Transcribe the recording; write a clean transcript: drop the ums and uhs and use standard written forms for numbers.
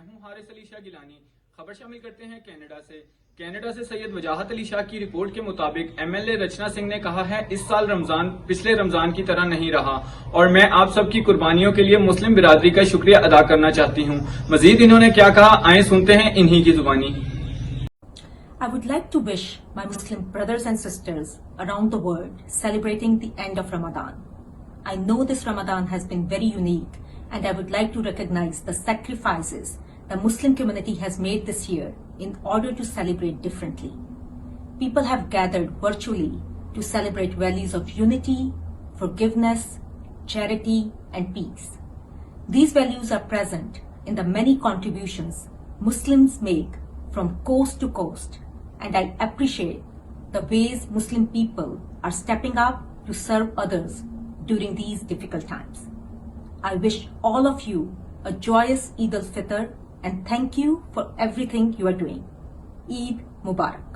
हूं हारिस अली शाह गिलानी। खबर शामिल करते हैं कनाडा से सैयद वजाहत अली शाह की रिपोर्ट के मुताबिक एमएलए रचना सिंह ने कहा है, इस साल रमजान पिछले रमजान की तरह नहीं रहा और मैं आप सबकी कुर्बानियों के लिए मुस्लिम बिरादरी का शुक्रिया अदा करना चाहती हूं। मजीद इन्होंने क्या कहा, आए सुनते हैं इन्हीं की जुबानी। I would like to wish my Muslim brothers and sisters around the world celebrating the end of Ramadan. I know this Ramadan has been very unique, and I would like to recognize the sacrifices the Muslim community has made this year in order to celebrate differently. People have gathered virtually to celebrate values of unity, forgiveness, charity, and peace. These values are present in the many contributions Muslims make from coast to coast, and I appreciate the ways Muslim people are stepping up to serve others during these difficult times. I wish all of you a joyous Eid al-Fitr and thank you for everything you are doing. Eid Mubarak.